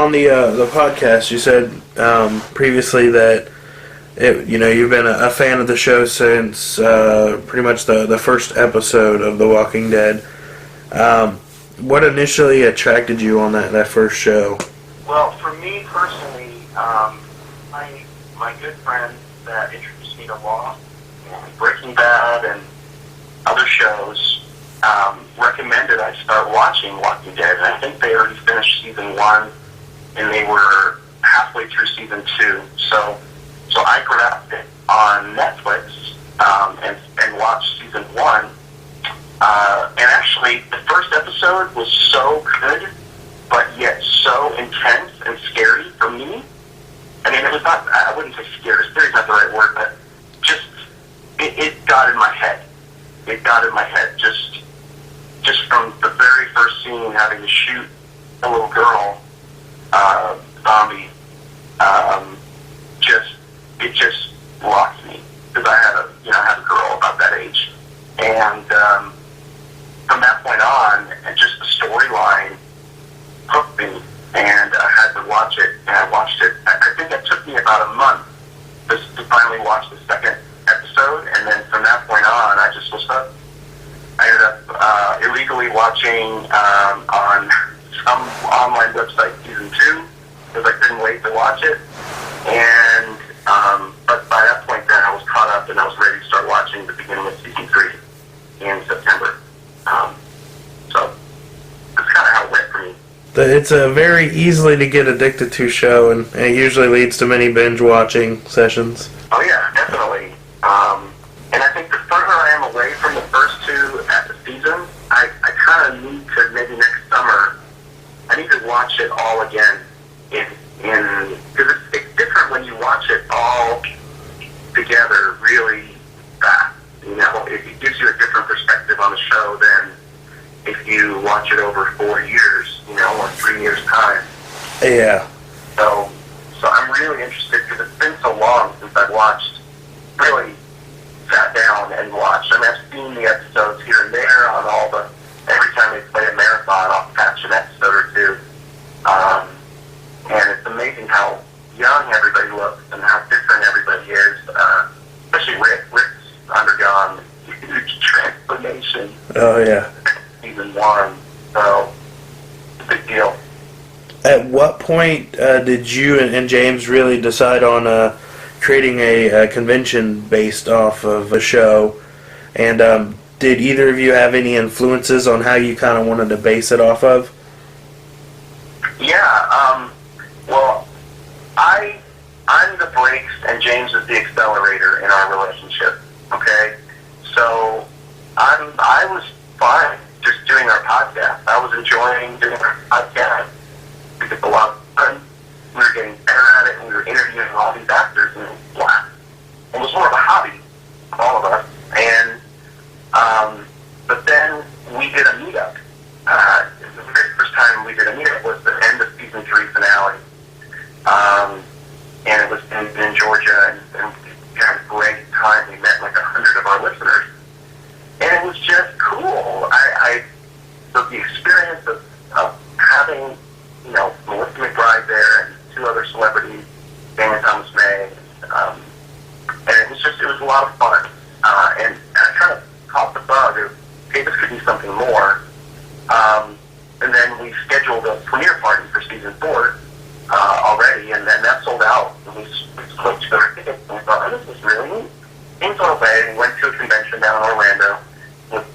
on the podcast, you said previously that you've been a fan of the show since pretty much the first episode of The Walking Dead. What initially attracted you on that first show? Well, for me personally, my good friend that introduced me to Lost, Breaking Bad, and other shows recommended I start watching Walking Dead, and I think they already finished season 1, and they were halfway through season 2. So I grabbed it on Netflix and watched season 1. And actually, the first episode was so good, but yet so intense and scary for me. I mean, it was not, I wouldn't say scary. Scary is not the right word, but just, it got in my head. It got in my head just from the very first scene, having to shoot a little girl, zombie. It just rocked me, because I had a girl about that age. And from that point on, and just the storyline hooked me, and I had to watch it, and I watched it. I think it took me about a month to finally watch the second episode, and then from that point on, I just was hooked. I ended up illegally watching on some online website season 2, because I couldn't wait to watch it, and but by that point then I was caught up, and I was ready to start watching the beginning of season 3 in September. So that's kind of how it went for me. It's a very easily to get addicted to show, and it usually leads to many binge watching sessions. Oh yeah, definitely. And I think the further I am away from the first 2 at the season, I kind of need to, maybe next summer, I need to watch it all again. Because it's different when you watch it all together really fast. It gives you a different perspective on the show than if you watch it over 4 years, or 3 years' time. Yeah. So I'm really interested, because it's been so long since I've really sat down and watched. I mean, I've seen the episodes here and there on every time they play a marathon, I'll catch an episode or 2. And it's amazing how young everybody looks and how different everybody is, especially Rick. Rick's undergone a huge transformation. Oh, yeah. Season 1, so it's a big deal. At what point did you and James really decide on creating a convention based off of a show? And did either of you have any influences on how you kind of wanted to base it off of? Yeah, well, I'm the brakes and James is the accelerator in our relationship, okay? So I was fine just doing our podcast. I was enjoying doing our podcast. We took a lot of fun. We were getting better at it, and we were interviewing all these actors, and it was flat. It was more of a hobby, all of us. And but then we did a meetup. The very first time we did a meetup was the end of season 3 finale. And it was in Georgia, and we had a great time. We met like 100 of our listeners. And it was just cool. So the experience of having, Melissa McBride there and 2 other celebrities, Damon Thomas May, and it was a lot of fun. And I kind of caught the bug of, hey, this could be something more. And then we scheduled a premiere party for season 4 already, and then that sold out. And we split 2 tickets, and we thought, oh, this is really neat. Things went away, and we went to a convention down in Orlando with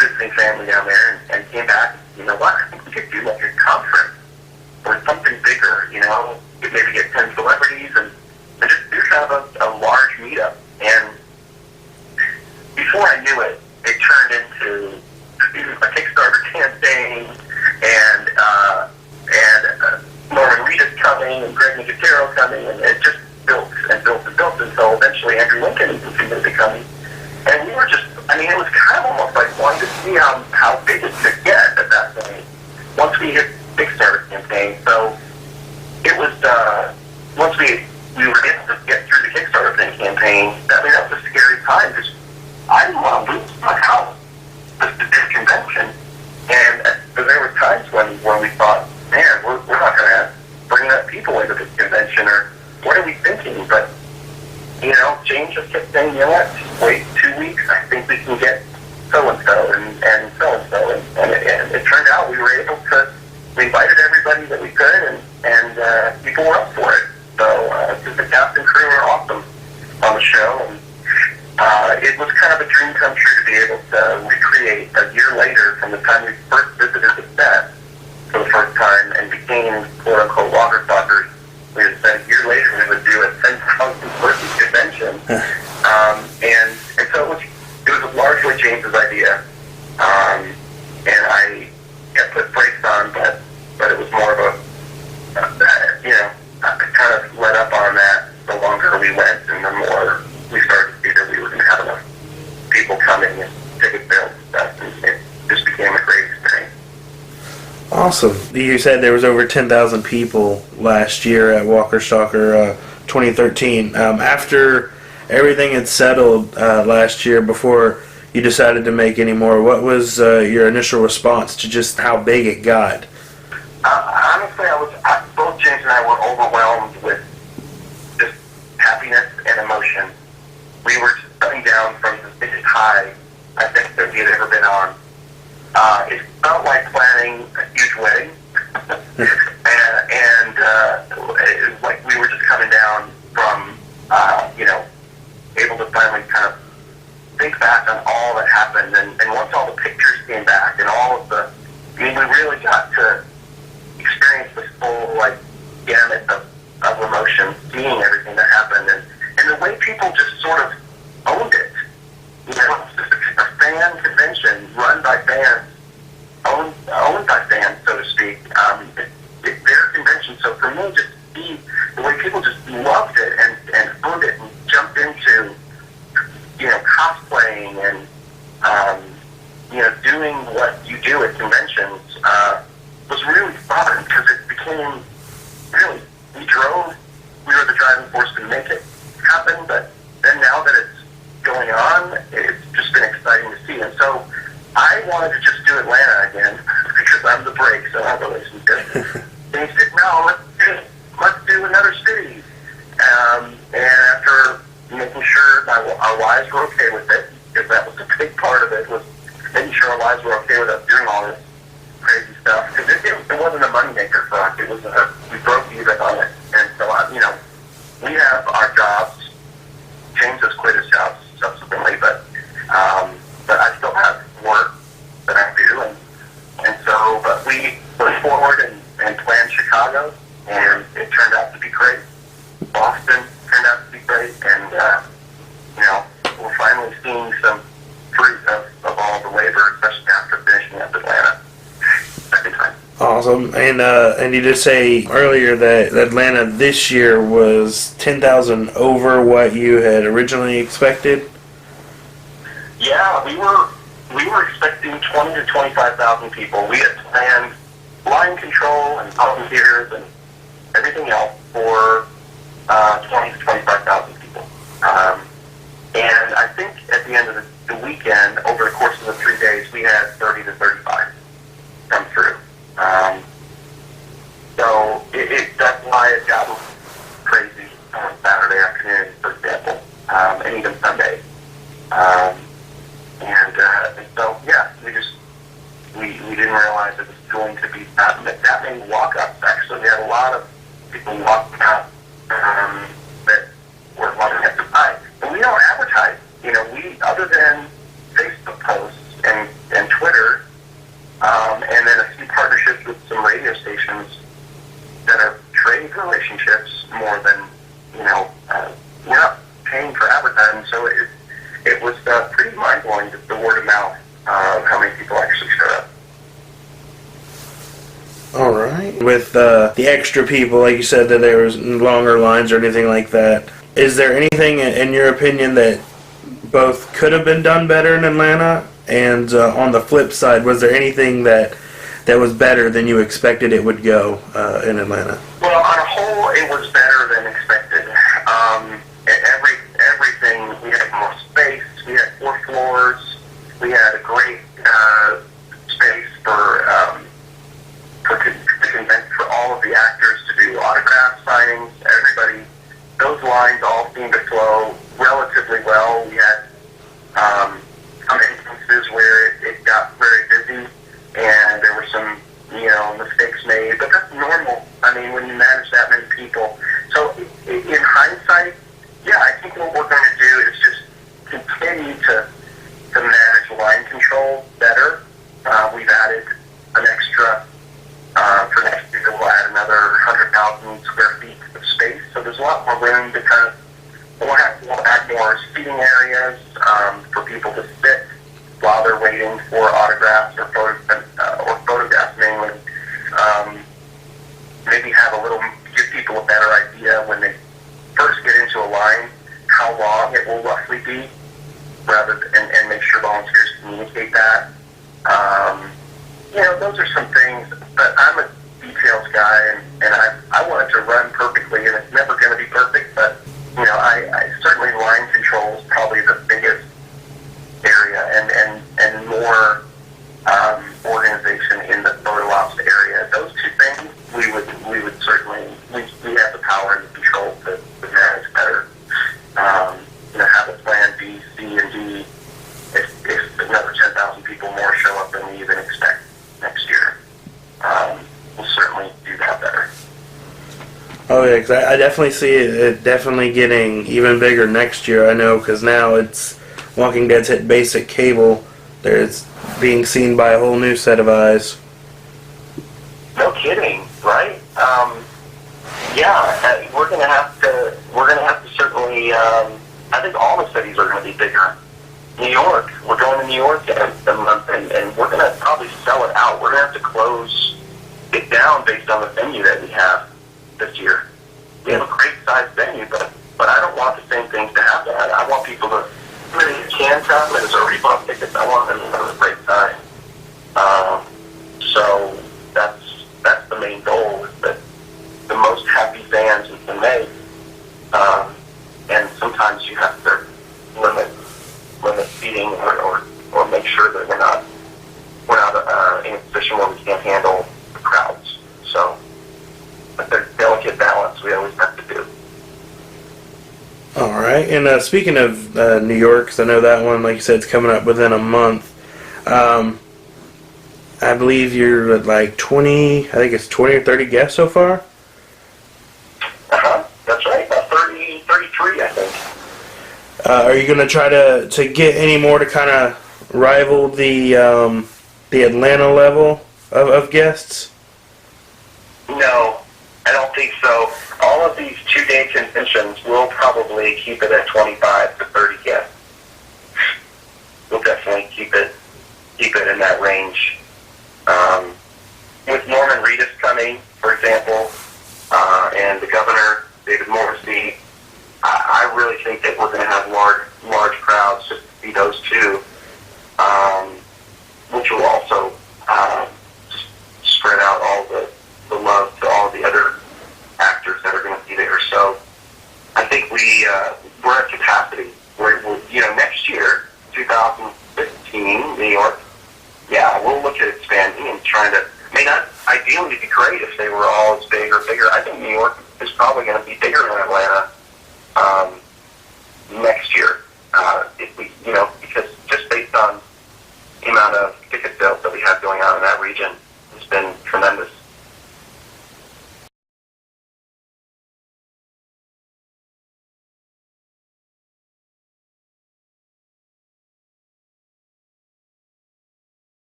visiting family down there, and came back. You know what? I think we could do like a conference or something bigger. We'd maybe get 10 celebrities and just do kind of a large meetup. And before I knew it, it turned into a Kickstarter campaign, and Norman Reedus coming, and Greg Nicotero coming, and it just built and built and built until eventually Andrew Lincoln seemed to be coming. And we were just, it was kind of almost like wanting to see how big it could get at that point once we hit the Kickstarter campaign. So it was, once we were able to get through the Kickstarter campaign, that was a scary time, because I didn't want to lose my house to this convention. And there were times when we thought, man, we're not going to bring convention, or what are we thinking? But, James just kept saying, wait 2 weeks, I think we can get so-and-so and so-and-so. And it turned out we were able to, we invited everybody that we could, and people were up for it. So the cast and crew are awesome on the show, and it was kind of a dream come true to be able to recreate a year later from the time we first visited the set for the first time and became quote-unquote Walker Stalkers. We had said a year later we would do a 10,000 person convention. And so it was largely James's idea. And I kept put brakes on, but it was more of I kind of let up on that the longer we went and the more we started to see that we were going to have enough people coming and ticket sales and stuff, and it just became a great experience. Awesome. You said there was over 10,000 people last year at Walker Stalker 2013. After everything had settled last year, before you decided to make any more, what was your initial response to just how big it got? Honestly, both James and I were overwhelmed with just happiness and emotion. We were just coming down from the biggest high I think that we had ever been on. It felt like planning a huge wedding, and it was like we were just coming down from, able to finally kind of think back on all that happened, and once all the pictures came back and all of we really got to experience this full, gamut of emotions, seeing everything that happened, and the way people just sort of owned it. It's just a fan convention run by fans, owned by fans, so to speak. It's their convention, so for me, just see the way people just loved it and owned it and jumped into, cosplaying and, doing what you do at conventions was really fun, because it became really, we were the driving force to make it happen, but then now that it's going on, it's just been exciting to see. And so I wanted to just do Atlanta again because I'm the break, so our relationship. And he said, no, let's do another city. And after making sure our wives were okay with it, because that was a big part of it, was making sure our wives were okay with us doing all this crazy stuff. Because it wasn't a moneymaker for us. It was we broke even on it. And so, we have our jobs. James has quit his job subsequently, but I still have work that I do, and so, but we went forward and planned Chicago, and it turned out to be great. Boston turned out to be great, and we're finally seeing some fruit of all the labor, especially after finishing up Atlanta second time. Awesome. And you did say earlier that Atlanta this year was 10,000 over what you had originally expected? Yeah, we were expecting 20 to 25,000 people. We had planned line control and volunteers and everything else for 20 to 25,000 people. And I think at the end of the weekend, over the course of the 3 days, we had 30 to 35 come through. So that's why it got crazy on Saturday afternoon, for example, and even Sunday. And so, yeah, we didn't realize it was going to be that many walk-ups, actually. We had a lot of people walking out that were wanting us to buy. And we don't advertise. Other than Facebook posts and Twitter, and then a few partnerships with some radio stations that are trade relationships more than, we're not paying for advertising, so it was pretty mind-blowing, just the word of mouth of how many people actually showed up. All right. With the extra people, like you said, that there was longer lines or anything like that, is there anything, in your opinion, that both could have been done better in Atlanta? And on the flip side, was there anything that was better than you expected it would go in Atlanta? Well, on a whole, it was better than expected. Everything, we had more space, we had 4 floors, we had a great space for all of the actors to do autograph signings. areas for people to sit while they're waiting for autographs or photographs mainly. Maybe have a little, give people a better idea when they first get into a line how long it will roughly be, and make sure volunteers communicate that. Those are some things, but I'm a details guy, and I want it to run perfectly, and it's never going to be perfect, but, I certainly line control is probably the biggest area, and more organization in the photo ops area. Those two things, we would certainly, we have the power and the control to manage better. Have a plan B, C, and D if another 10,000 people more show up than we even expect next year. We'll certainly do that better. Oh yeah, 'cause I definitely see it definitely getting even bigger next year. I know, because now it's Walking Dead's hit basic cable. It's being seen by a whole new set of eyes. No kidding, right? We're gonna have to certainly. I think all the cities are going to be bigger. New York, we're going to New York in a month, and we're going to probably sell it out. We're going to have to close it down based on the venue that we have this year. We have a great sized venue, but I don't want the same things to happen. I want people to really can come and has already bought tickets. I want them to have a great time. So that's the main goal, is that the most happy fans we can make. And sometimes you have to limit seating or make sure that we're not in a position where we can't handle the crowds. So, but there's delicate balance we always have to do. All right, and speaking of New York, 'cause I know that one, like you said, it's coming up within a month. I believe you're at like 20, I think it's 20 or 30 guests so far? That's right, about 33, I think. Are you going to try to get any more to kind of rival the Atlanta level of guests? No, I don't think so. All of these two-day conventions will probably keep it at 25 to